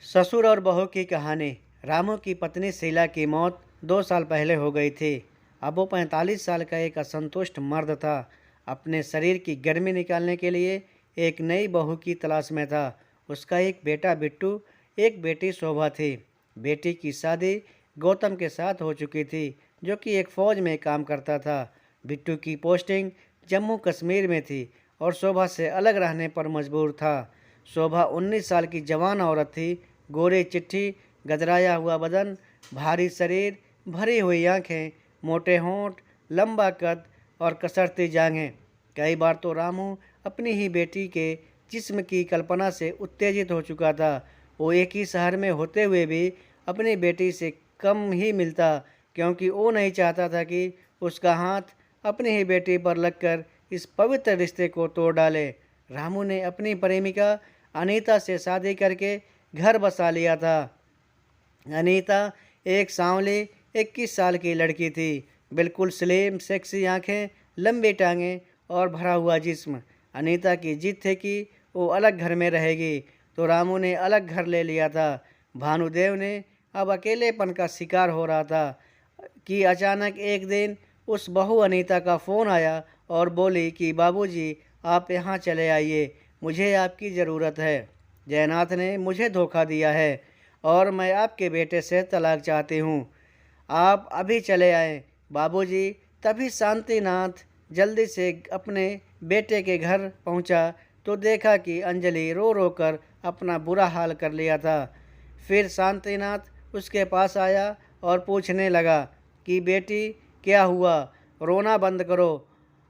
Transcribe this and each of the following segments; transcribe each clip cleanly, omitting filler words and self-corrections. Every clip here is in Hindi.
ससुर और बहू की कहानी। रामू की पत्नी शीला की मौत 2 साल पहले हो गई थी। अब वो 45 साल का एक असंतुष्ट मर्द था। अपने शरीर की गर्मी निकालने के लिए एक नई बहू की तलाश में था। उसका एक बेटा बिट्टू, एक बेटी शोभा थी। बेटी की शादी गौतम के साथ हो चुकी थी, जो कि एक फ़ौज में काम करता था। बिट्टू की पोस्टिंग जम्मू कश्मीर में थी और शोभा से अलग रहने पर मजबूर था। शोभा 19 साल की जवान औरत थी। गोरी चिट्ठी, गदराया हुआ बदन, भारी शरीर, भरी हुई आंखें, मोटे होंठ, लंबा कद और कसरती जांघें। कई बार तो रामू अपनी ही बेटी के जिस्म की कल्पना से उत्तेजित हो चुका था। वो एक ही शहर में होते हुए भी अपनी बेटी से कम ही मिलता, क्योंकि वो नहीं चाहता था कि उसका हाथ अपनी ही बेटी पर लगकर इस पवित्र रिश्ते को तोड़ डाले। रामू ने अपनी प्रेमिका अनीता से शादी करके घर बसा लिया था। अनीता एक सांवली 21 साल की लड़की थी। बिल्कुल स्लिम, सेक्सी आंखें, लंबी टांगें और भरा हुआ जिस्म। अनीता की जिद थी कि वो अलग घर में रहेगी, तो रामू ने अलग घर ले लिया था। भानुदेव ने अब अकेलेपन का शिकार हो रहा था कि अचानक एक दिन उस बहू अनीता का फ़ोन आया और बोली कि बाबूजी, आप यहाँ चले आइए, मुझे आपकी ज़रूरत है। जयनाथ ने मुझे धोखा दिया है और मैं आपके बेटे से तलाक चाहती हूँ। आप अभी चले आएं। बाबूजी। तभी शांतिनाथ जल्दी से अपने बेटे के घर पहुँचा तो देखा कि अंजलि रो रो कर अपना बुरा हाल कर लिया था। फिर शांतिनाथ उसके पास आया और पूछने लगा कि बेटी, क्या हुआ? रोना बंद करो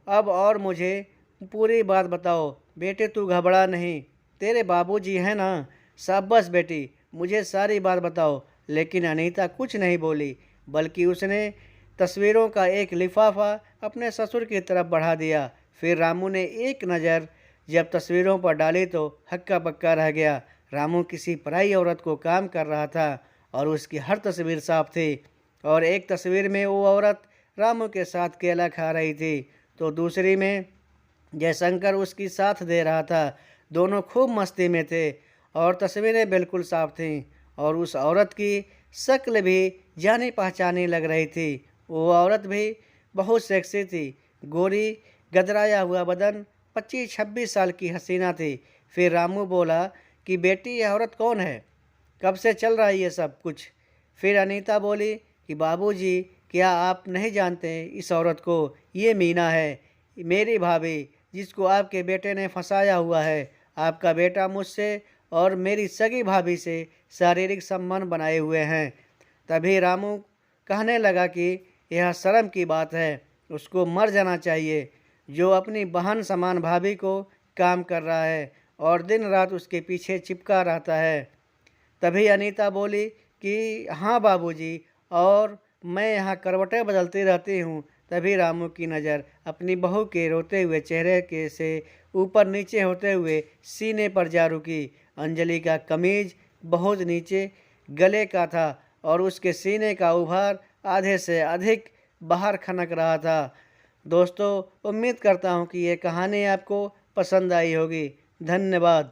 अब और मुझे पूरी बात बताओ। बेटे, तू घबरा नहीं, तेरे बाबूजी हैं ना। शाबाश बेटी, मुझे सारी बात बताओ। लेकिन अनीता कुछ नहीं बोली, बल्कि उसने तस्वीरों का एक लिफाफा अपने ससुर की तरफ बढ़ा दिया। फिर रामू ने एक नज़र जब तस्वीरों पर डाली तो हक्का बक्का रह गया। रामू किसी पराई औरत को काम कर रहा था और उसकी हर तस्वीर साफ थी। और एक तस्वीर में वो औरत रामू के साथ केला खा रही थी, तो दूसरी में जयशंकर उसकी साथ दे रहा था। दोनों खूब मस्ती में थे और तस्वीरें बिल्कुल साफ थीं और उस औरत की शक्ल भी जानी पहचानी लग रही थी। वो औरत भी बहुत सेक्सी थी। गोरी, गदराया हुआ बदन, 25-26 साल की हसीना थी। फिर रामू बोला कि बेटी, यह औरत कौन है? कब से चल रहा है ये सब कुछ? फिर अनीता बोली कि बाबूजी, क्या आप नहीं जानते इस औरत को? ये मीना है, मेरी भाभी, जिसको आपके बेटे ने फंसाया हुआ है। आपका बेटा मुझसे और मेरी सगी भाभी से शारीरिक संबंध बनाए हुए हैं। तभी रामू कहने लगा कि यह शर्म की बात है, उसको मर जाना चाहिए, जो अपनी बहन समान भाभी को काम कर रहा है और दिन रात उसके पीछे चिपका रहता है। तभी अनीता बोली कि हाँ बाबूजी, और मैं यहाँ करवटें बदलती रहती हूँ। तभी रामू की नज़र अपनी बहू के रोते हुए चेहरे के से ऊपर नीचे होते हुए सीने पर जा रुकी। अंजलि का कमीज बहुत नीचे गले का था और उसके सीने का उभार आधे से अधिक बाहर खनक रहा था। दोस्तों, उम्मीद करता हूँ कि ये कहानी आपको पसंद आई होगी। धन्यवाद।